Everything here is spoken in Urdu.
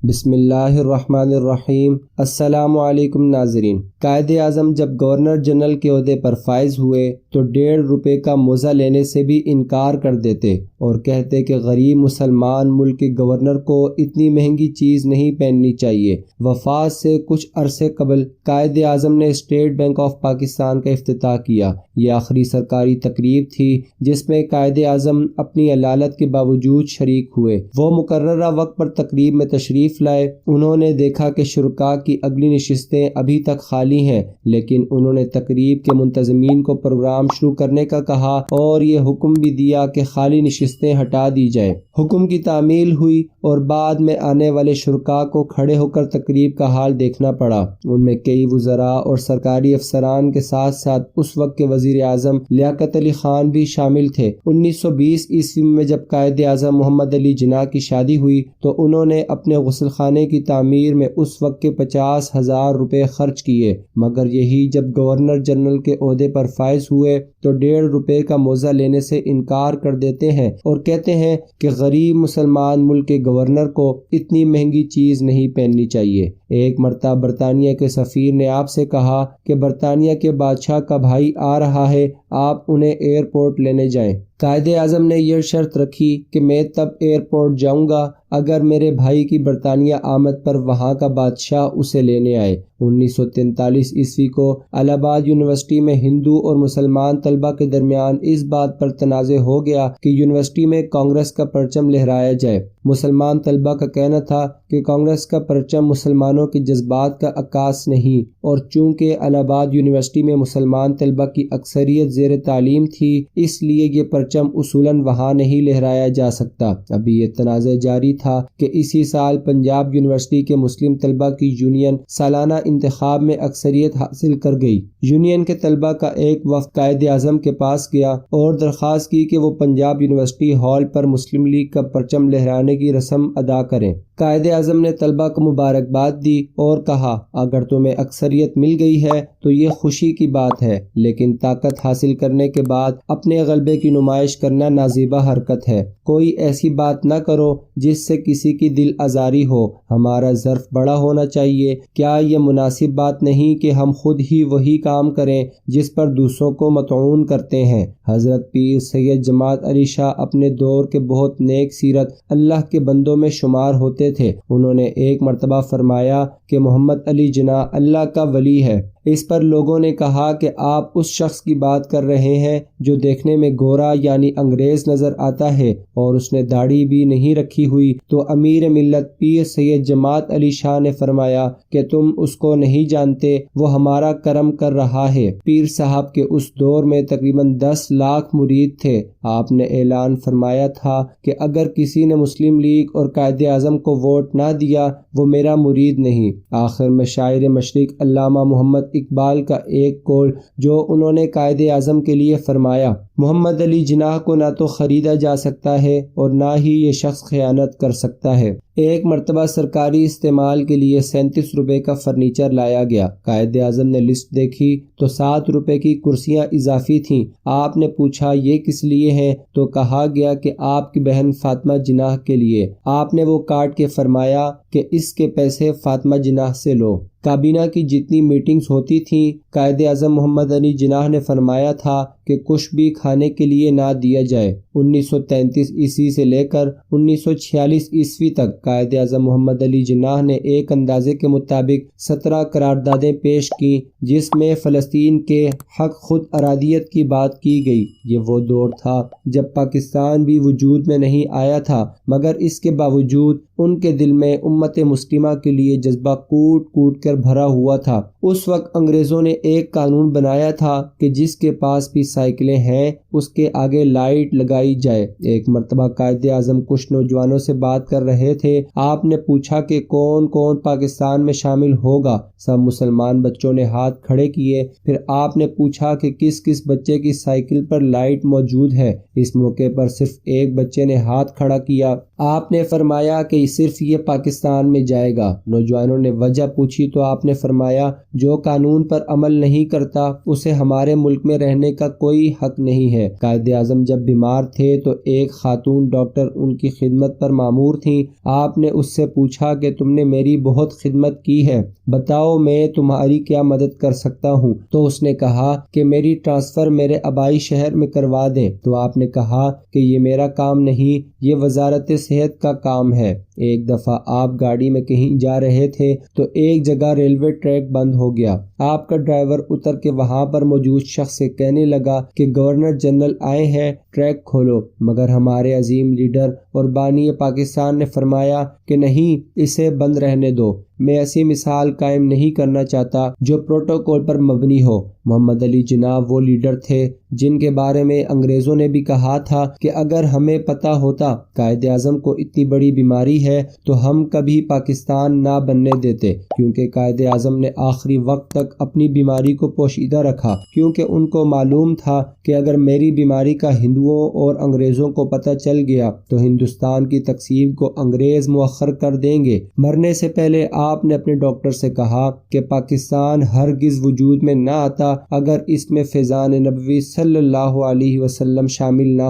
بسم اللہ الرحمن الرحیم۔ السلام علیکم ناظرین۔ قائد اعظم جب گورنر جنرل کے عہدے پر فائز ہوئے تو 1.5 روپے کا موزہ لینے سے بھی انکار کر دیتے اور کہتے کہ غریب مسلمان ملک کے گورنر کو اتنی مہنگی چیز نہیں پہننی چاہیے۔ وفات سے کچھ عرصے قبل قائد اعظم نے اسٹیٹ بینک آف پاکستان کا افتتاح کیا۔ یہ آخری سرکاری تقریب تھی جس میں قائد اعظم اپنی علالت کے باوجود شریک ہوئے۔ وہ مقررہ وقت پر تقریب میں تشریف لائے۔ انہوں نے دیکھا کہ شرکاء کی اگلی نشستیں ابھی تک خالی ہیں، لیکن انہوں نے تقریب کے منتظمین کو پروگرام شروع کرنے کا کہا اور یہ حکم بھی دیا کہ خالی نشستیں ہٹا دی جائیں۔ حکم کی تعمیل ہوئی اور بعد میں آنے والے شرکاء کو کھڑے ہو کر تقریب کا حال دیکھنا پڑا۔ ان میں کئی وزراء اور سرکاری افسران کے ساتھ ساتھ اس وقت کے وزیر اعظم لیاقت علی خان بھی شامل تھے۔ 1920 عیسوی میں جب قائد اعظم محمد علی جناح کی شادی ہوئی تو انہوں نے اپنے غسل خانے کی تعمیر میں اس وقت کے 50,000 روپے خرچ کیے، مگر یہی جب گورنر جنرل کے عہدے پر فائز ہوئے تو 1.5 روپے کا موزہ لینے سے انکار کر دیتے ہیں اور کہتے ہیں کہ غریب مسلمان ملک کے گورنر کو اتنی مہنگی چیز نہیں پہننی چاہیے۔ ایک مرتبہ برطانیہ کے سفیر نے آپ سے کہا کہ برطانیہ کے بادشاہ کا بھائی آ رہا ہے، آپ انہیں ایئرپورٹ لینے جائیں۔ قائد اعظم نے یہ شرط رکھی کہ میں تب ایئرپورٹ جاؤں گا اگر میرے بھائی کی برطانیہ آمد پر وہاں کا بادشاہ اسے لینے آئے۔ 1943 عیسوی کو الہ آباد یونیورسٹی میں ہندو اور مسلمان طلبہ کے درمیان اس بات پر تنازع ہو گیا کہ یونیورسٹی میں کانگریس کا پرچم لہرایا جائے۔ مسلمان طلبہ کا کہنا تھا کہ کانگریس کا پرچم مسلمانوں کے جذبات کا عکاس نہیں، اور چونکہ الہ آباد یونیورسٹی میں مسلمان طلبہ کی اکثریت زیر تعلیم تھی اس لیے یہ پرچم اصولاً وہاں نہیں لہرایا جا سکتا۔ ابھی یہ تنازع جاری تھا کہ اسی سال پنجاب یونیورسٹی کے مسلم طلبہ کی یونین سالانہ انتخاب میں اکثریت حاصل کر گئی۔ یونین کے طلبہ کا ایک وفد قائد اعظم کے پاس گیا اور درخواست کی کہ وہ پنجاب یونیورسٹی ہال پر مسلم لیگ کا پرچم لہرانے کی رسم ادا کریں۔ قائد اعظم نے طلبہ کو مبارکباد دی اور کہا اگر تمہیں اکثریت مل گئی ہے تو یہ خوشی کی بات ہے، لیکن طاقت حاصل کرنے کے بعد اپنے غلبے کی نمائش کرنا نازیبہ حرکت ہے۔ کوئی ایسی بات نہ کرو جس سے کسی کی دل آزاری ہو۔ ہمارا ظرف بڑا ہونا چاہیے۔ کیا یہ مناسب بات نہیں کہ ہم خود ہی وہی کام کریں جس پر دوسروں کو مطعون کرتے ہیں؟ حضرت پیر سید جماعت علی شاہ اپنے دور کے بہت نیک سیرت اللہ کے بندوں میں شمار ہوتے تھے۔ انہوں نے ایک مرتبہ فرمایا کہ محمد علی جناح اللہ کا ولی ہے۔ اس پر لوگوں نے کہا کہ آپ اس شخص کی بات کر رہے ہیں جو دیکھنے میں گورا یعنی انگریز نظر آتا ہے اور اس نے داڑھی بھی نہیں رکھی ہوئی، تو امیر ملت پیر سید جماعت علی شاہ نے فرمایا کہ تم اس کو نہیں جانتے، وہ ہمارا کرم کر رہا ہے۔ پیر صاحب کے اس دور میں تقریباً 10 لاکھ مرید تھے۔ آپ نے اعلان فرمایا تھا کہ اگر کسی نے مسلم لیگ اور قائد اعظم کو ووٹ نہ دیا وہ میرا مرید نہیں۔ آخر میں شاعر مشرق علامہ محمد اقبال کا ایک قول جو انہوں نے قائد اعظم کے لیے فرمایا، محمد علی جناح کو نہ تو خریدا جا سکتا ہے اور نہ ہی یہ شخص خیانت کر سکتا ہے۔ ایک مرتبہ سرکاری استعمال کے لیے 37 روپے کا فرنیچر لایا گیا۔ قائد اعظم نے لسٹ دیکھی تو 7 روپے کی کرسیاں اضافی تھیں۔ آپ نے پوچھا یہ کس لیے ہیں تو کہا گیا کہ آپ کی بہن فاطمہ جناح کے لیے۔ آپ نے وہ کاٹ کے فرمایا کہ اس کے پیسے فاطمہ جناح سے لو۔ کابینہ کی جتنی میٹنگز ہوتی تھیں قائد اعظم محمد علی جناح نے فرمایا تھا کہ کچھ بھی کھانے کے لیے نہ دیا جائے۔ 1933 عیسوی سے لے کر 1946 عیسوی تک قائد اعظم محمد علی جناح نے ایک اندازے کے مطابق 17 قراردادیں پیش کی جس میں فلسطین کے حق خود ارادیت کی بات کی گئی۔ یہ وہ دور تھا جب پاکستان بھی وجود میں نہیں آیا تھا، مگر اس کے باوجود ان کے دل میں امت مسلمہ کے لیے جذبہ کوٹ کوٹ کر بھرا ہوا تھا۔ اس وقت انگریزوں نے ایک قانون بنایا تھا کہ جس کے پاس بھی سائیکلیں ہیں اس کے آگے لائٹ لگائی جائے۔ ایک مرتبہ قائد اعظم کچھ نوجوانوں سے بات کر رہے تھے۔ آپ نے پوچھا کہ کون کون پاکستان میں شامل ہوگا؟ سب مسلمان بچوں نے ہاتھ کھڑے کیے۔ پھر آپ نے پوچھا کہ کس کس بچے کی سائیکل پر لائٹ موجود ہے؟ اس موقع پر صرف ایک بچے نے ہاتھ کھڑا کیا۔ آپ نے فرمایا کہ صرف یہ پاکستان میں جائے گا۔ نوجوانوں نے وجہ پوچھی تو آپ نے فرمایا جو قانون پر عمل نہیں کرتا اسے ہمارے ملک میں رہنے کا کوئی حق نہیں ہے۔ ہے۔ قائد اعظم جب بیمار تھے تو ایک خاتون ڈاکٹر ان کی خدمت پر مامور تھیں۔ آپ نے اس سے پوچھا کہ تم نے میری بہت خدمت کی ہے، بتاؤ میں تمہاری کیا مدد کر سکتا ہوں؟ تو اس نے کہا کہ میری ٹرانسفر میرے آبائی شہر میں کروا دیں۔ تو آپ نے کہا کہ یہ میرا کام نہیں، یہ وزارت صحت کا کام ہے۔ ایک دفعہ آپ گاڑی میں کہیں جا رہے تھے تو ایک جگہ ریلوے ٹریک بند ہو گیا۔ آپ کا ڈرائیور اتر کے وہاں پر موجود شخص سے کہنے لگا کہ گورنر جنرل آئے ہیں، ٹریک کھولو، مگر ہمارے عظیم لیڈر اور بانی پاکستان نے فرمایا کہ نہیں، اسے بند رہنے دو۔ میں ایسی مثال قائم نہیں کرنا چاہتا جو پروٹوکول پر مبنی ہو۔ محمد علی جناح وہ لیڈر تھے جن کے بارے میں انگریزوں نے بھی کہا تھا کہ اگر ہمیں پتہ ہوتا قائد اعظم کو اتنی بڑی بیماری ہے تو ہم کبھی پاکستان نہ بننے دیتے، کیونکہ قائد اعظم نے آخری وقت تک اپنی بیماری کو پوشیدہ رکھا، کیونکہ ان کو معلوم تھا کہ اگر میری بیماری کا ہندوؤں اور انگریزوں کو پتہ چل گیا تو ہندوستان کی تقسیم کو انگریز مؤخر کر دیں گے۔ مرنے سے پہلے آپ نے اپنے ڈاکٹر سے کہا کہ پاکستان ہرگز وجود میں نہ آتا اگر اس میں فیضان نبوی صلی اللہ علیہ وسلم شامل نہ ہو۔